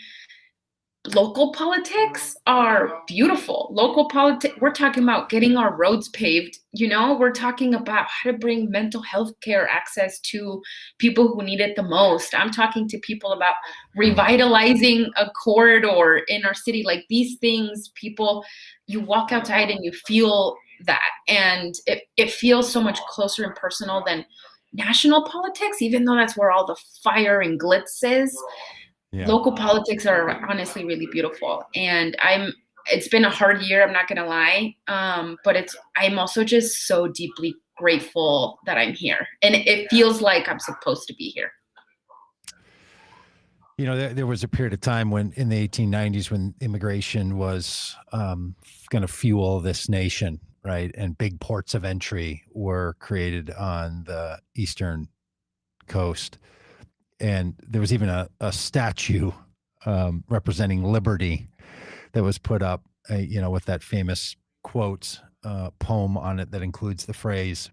Local politics are beautiful. Local politics, we're talking about getting our roads paved. We're talking about how to bring mental health care access to people who need it the most. I'm talking to people about revitalizing a corridor in our city. Like these things, people, you walk outside and you feel that. And it feels so much closer and personal than national politics, even though that's where all the fire and glitz is. Yeah. Local politics are honestly really beautiful. And it's been a hard year, I'm not going to lie. But I'm also just so deeply grateful that I'm here. And it feels like I'm supposed to be here. There was a period of time in the 1890s when immigration was going to fuel this nation, right? And big ports of entry were created on the eastern coast. And there was even a statue representing liberty that was put up, with that famous quote poem on it that includes the phrase,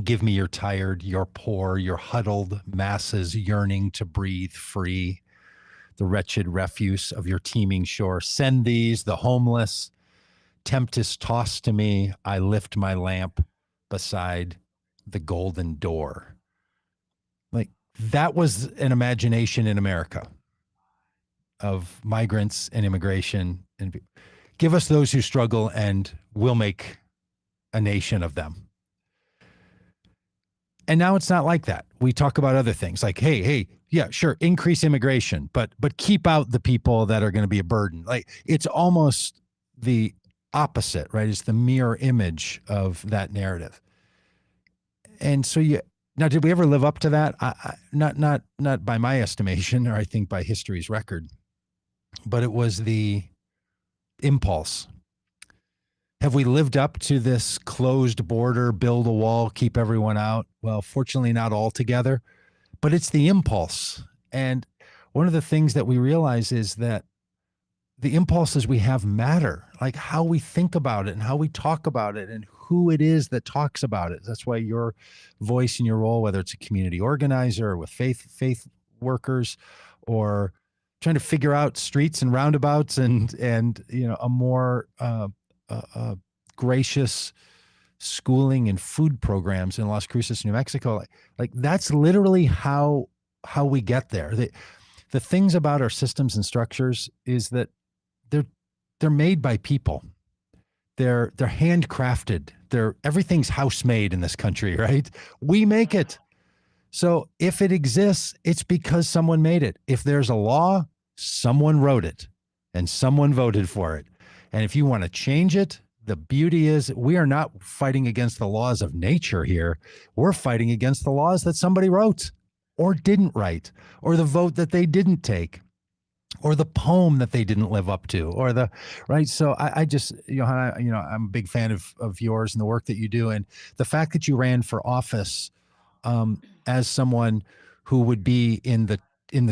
"Give me your tired, your poor, your huddled masses yearning to breathe free, the wretched refuse of your teeming shore. Send these, the homeless, tempest tossed to me. I lift my lamp beside the golden door." Like, that was an imagination in America of migrants and immigration. And give us those who struggle and we'll make a nation of them. And now it's not like that. We talk about other things like, hey, yeah, sure, increase immigration, but keep out the people that are going to be a burden. Like, it's almost the opposite, right? It's the mirror image of that narrative. And so now, did we ever live up to that? Not by my estimation, or I think by history's record, but it was the impulse. Have we lived up to this closed border, build a wall, keep everyone out? Well, fortunately not all together, but it's the impulse. And one of the things that we realize is that the impulses we have matter, like how we think about it and how we talk about it and who it is that talks about it. That's why your voice and your role, whether it's a community organizer or with faith workers, or trying to figure out streets and roundabouts and a more gracious schooling and food programs in Las Cruces, New Mexico. Like that's literally how we get there. The things about our systems and structures is that they're made by people. They're handcrafted. Everything's house made in this country, right? We make it. So if it exists, it's because someone made it. If there's a law, someone wrote it and someone voted for it. And if you want to change it, the beauty is we are not fighting against the laws of nature here. We're fighting against the laws that somebody wrote. or didn't write, or the vote that they didn't take, or the poem that they didn't live up to, or the right. So I just, Johana, I'm a big fan of yours and the work that you do, and the fact that you ran for office as someone who would be in the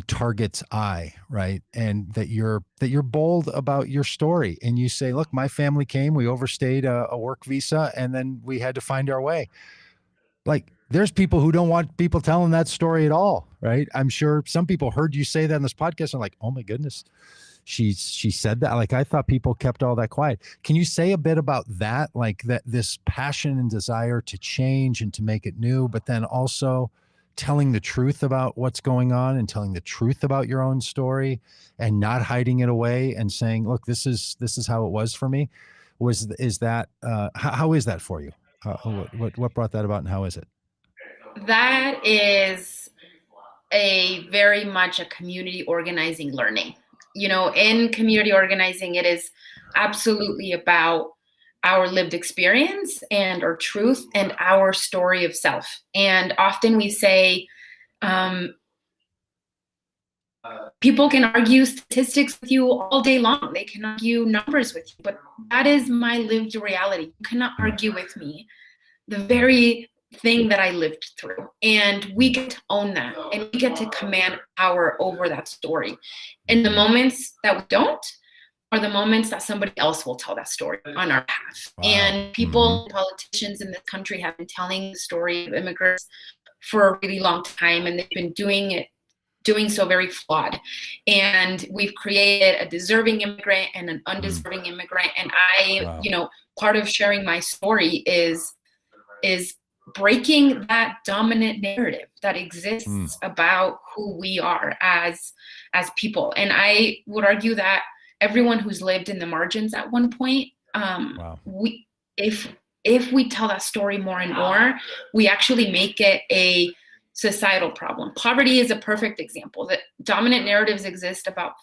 target's eye, right? And that you're bold about your story, and you say, look, my family came, we overstayed a work visa, and then we had to find our way. Like, there's people who don't want people telling that story at all, right? I'm sure some people heard you say that in this podcast and like, oh my goodness, she said that. Like, I thought people kept all that quiet. Can you say a bit about that? Like, that this passion and desire to change and to make it new, but then also telling the truth about what's going on and telling the truth about your own story and not hiding it away and saying, look, this is how it was for me. Is that how is that for you? What brought that about, and how is it? That is a very much a community organizing learning. In community organizing, it is absolutely about our lived experience and our truth and our story of self. And often we say, people can argue statistics with you all day long. They can argue numbers with you, but that is my lived reality. You cannot argue with me the very thing that I lived through. And we get to own that, and we get to command power over that story. And the moments that we don't are the moments that somebody else will tell that story on our behalf. Wow. And people, politicians in this country have been telling the story of immigrants for a really long time, and they've been doing so very flawed. And we've created a deserving immigrant and an undeserving immigrant. And part of sharing my story is breaking that dominant narrative that exists about who we are as people. And I would argue that everyone who's lived in the margins at one point, if we tell that story more and more, we actually make it a societal problem. Poverty is a perfect example. That dominant narratives exist about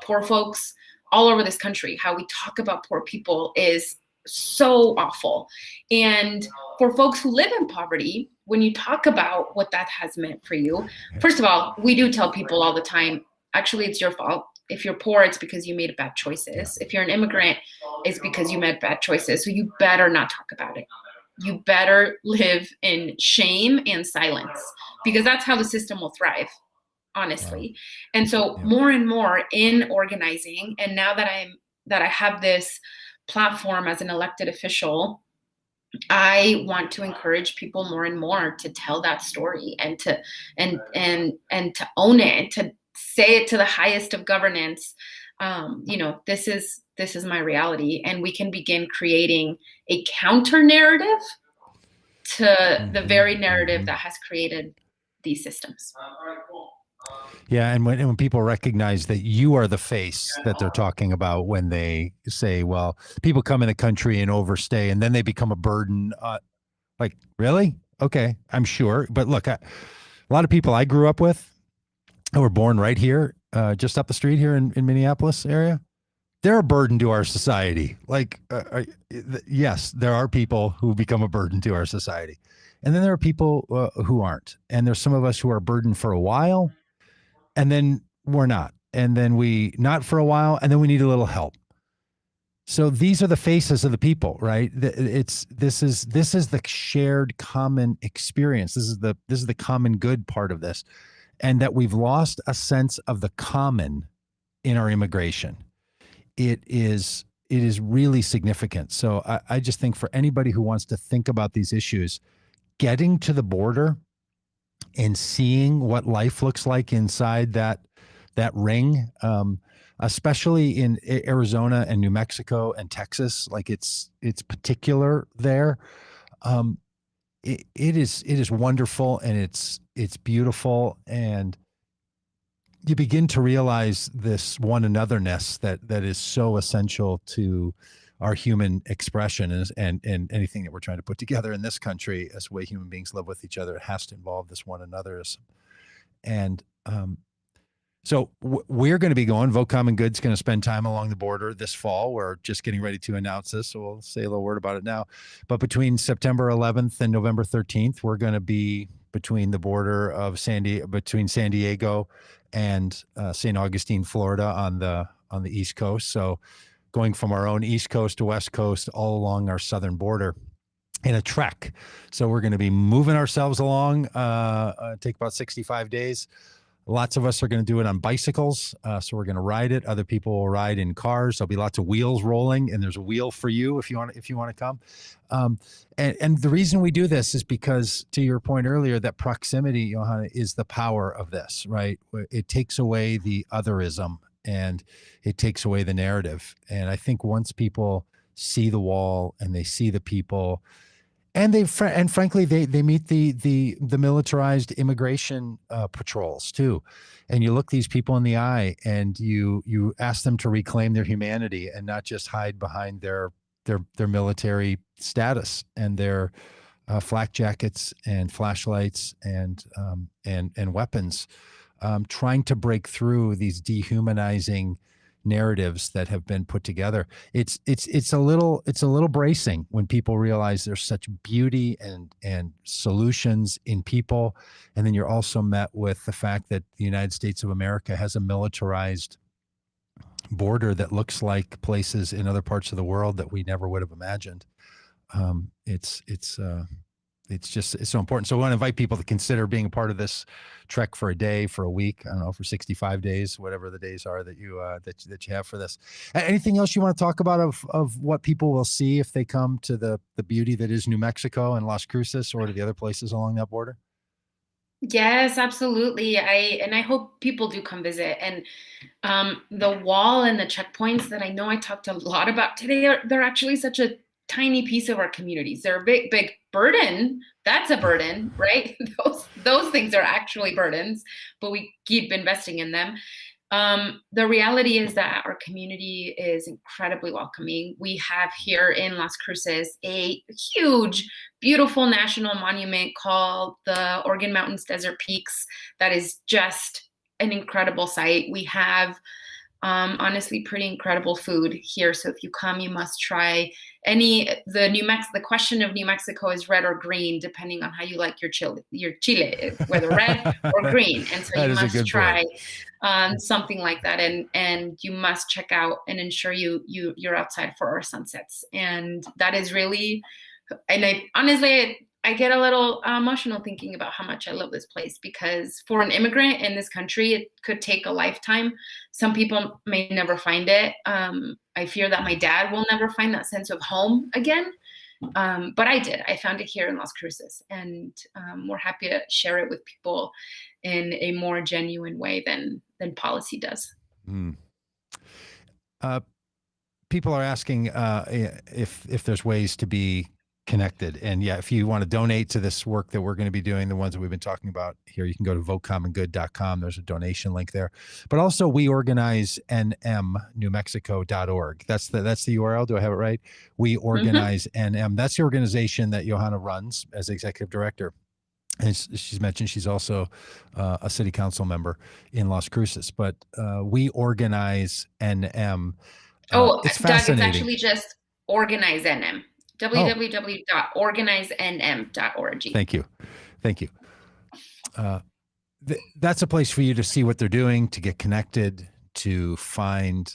poor folks all over this country. How we talk about poor people is so awful. And for folks who live in poverty, when you talk about what that has meant for you, first of all, we do tell people all the time, actually, it's your fault. If you're poor, it's because you made bad choices. If you're an immigrant, it's because you made bad choices. So you better not talk about it. You better live in shame and silence, because that's how the system will thrive, honestly. And so more and more in organizing, and now that I have this platform as an elected official, I want to encourage people more and more to tell that story and to own it, and to say it to the highest of governance. This is my reality, and we can begin creating a counter narrative to the very narrative that has created these systems. Yeah, and when people recognize that you are the face that they're talking about when they say, well, people come in the country and overstay, and then they become a burden. Like, really? Okay, I'm sure. But look, a lot of people I grew up with who were born right here, just up the street here in Minneapolis area, they're a burden to our society. Like, yes, there are people who become a burden to our society. And then there are people who aren't. And there's some of us who are a burden for a while, and then we're not. And then we not for a while, and then we need a little help. So these are the faces of the people, right? This is the shared common experience. This is the common good part of this. And that we've lost a sense of the common in our immigration. It is really significant. So I just think for anybody who wants to think about these issues, getting to the border and seeing what life looks like inside that ring, especially in Arizona and New Mexico and Texas, like it's particular there. It is wonderful, and it's beautiful, and you begin to realize this one anotherness that is so essential to our human expression and anything that we're trying to put together in this country as the way human beings live with each other. It has to involve this one anotherism. And so we're going to be going. Vote Common Good's going to spend time along the border this fall. We're just getting ready to announce this, so we'll say a little word about it now. But between September 11th and November 13th, we're going to be between the border of between San Diego and St. Augustine, Florida, on the East Coast. So going from our own East Coast to West Coast all along our southern border in a trek. So we're going to be moving ourselves along, take about 65 days. Lots of us are going to do it on bicycles. So we're going to ride it. Other people will ride in cars. There'll be lots of wheels rolling, and there's a wheel for you if you want to come. And the reason we do this is because, to your point earlier, that proximity, Johana, is the power of this, right? It takes away the otherism and it takes away the narrative. And I think once people see the wall and they see the people, and frankly, they meet the militarized immigration patrols too, and you look these people in the eye and you ask them to reclaim their humanity and not just hide behind their military status and their flak jackets and flashlights and weapons, trying to break through these dehumanizing narratives that have been put together. It's a little bracing when people realize there's such beauty and solutions in people, and then you're also met with the fact that the United States of America has a militarized border that looks like places in other parts of the world that we never would have imagined. It's so important. So we want to invite people to consider being a part of this trek for a day, for a week, I don't know, for 65 days, whatever the days are that you have for this. Anything else you want to talk about of what people will see if they come to the beauty that is New Mexico and Las Cruces, or to the other places along that border? Yes, absolutely. I hope people do come visit. And the wall and the checkpoints that I know I talked a lot about today, they're actually such a tiny piece of our communities. They're a big burden. That's a burden, right? Those things are actually burdens, but we keep investing in them. The reality is that our community is incredibly welcoming. We have here in Las Cruces a huge, beautiful national monument called the Organ Mountains Desert Peaks. That is just an incredible site. We have honestly pretty incredible food here. So if you come, you must try the question of New Mexico is red or green, depending on how you like your chile, whether red or green. And so you must try something like that. And you must check out and ensure you're outside for our sunsets. And that is really, and I get a little emotional thinking about how much I love this place, because for an immigrant in this country, it could take a lifetime. Some people may never find it. I fear that my dad will never find that sense of home again. But I did. I found it here in Las Cruces, and we're happy to share it with people in a more genuine way than policy does. People are asking if there's ways to be connected. And yeah, if you want to donate to this work that we're going to be doing, the ones that we've been talking about here, you can go to votecommongood.com. There's a donation link there. But also we organize nmnewmexico.org. That's the URL. Do I have it right? We organize NM. That's the organization that Johana runs as executive director. And she's mentioned she's also a city council member in Las Cruces. But we organize NM. It's fascinating. Doug, it's actually just organize NM. www.organizenm.org. Thank you. That's a place for you to see what they're doing, to get connected, to find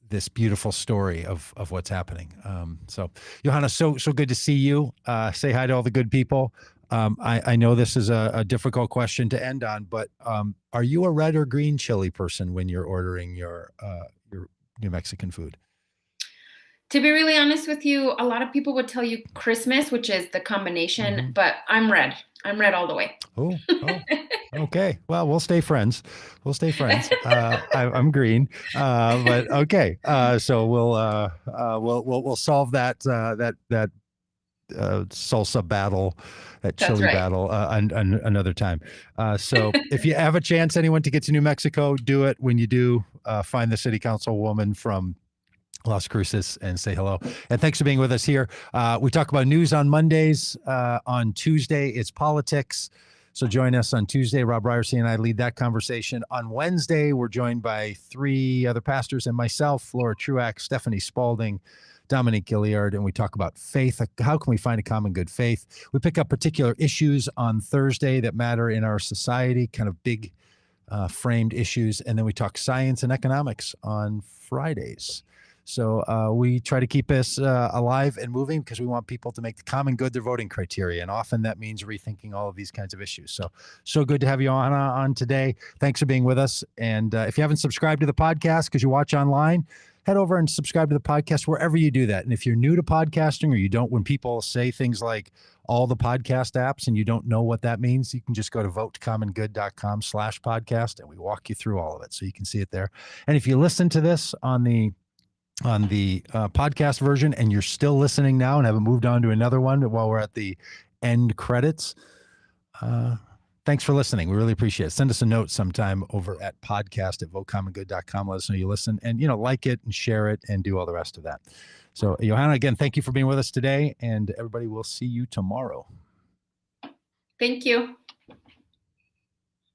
this beautiful story of what's happening. So, Johana, so good to see you. Say hi to all the good people. I know this is a difficult question to end on, but are you a red or green chili person when you're ordering your New Mexican food? To be really honest with you, a lot of people would tell you Christmas, which is the combination, but I'm red. I'm red all the way. Oh, okay. Well, we'll stay friends. I'm green, but okay. So we'll solve that salsa battle, that chili battle, another time. So if you have a chance, anyone, to get to New Mexico, do it. When you do, find the city councilwoman from Las Cruces and say hello. And thanks for being with us here. We talk about news on Mondays. On Tuesday, it's politics. So join us on Tuesday. Rob Ryerson and I lead that conversation. On Wednesday, we're joined by 3 other pastors and myself, Laura Truax, Stephanie Spalding, Dominique Gilliard, and we talk about faith. How can we find a common good faith? We pick up particular issues on Thursday that matter in our society, kind of big framed issues. And then we talk science and economics on Fridays. So we try to keep us alive and moving because we want people to make the common good their voting criteria. And often that means rethinking all of these kinds of issues. So good to have Johana on today. Thanks for being with us. And if you haven't subscribed to the podcast because you watch online, head over and subscribe to the podcast wherever you do that. And if you're new to podcasting or you don't, when people say things like all the podcast apps and you don't know what that means, you can just go to votecommongood.com/podcast and we walk you through all of it so you can see it there. And if you listen to this on the podcast version and you're still listening now and haven't moved on to another one while we're at the end credits, thanks for listening. We really appreciate it. Send us a note sometime over at podcast@votecommongood.com. Let us know you listen and, like it and share it and do all the rest of that. So Johana, again, thank you for being with us today, and everybody will see you tomorrow. Thank you.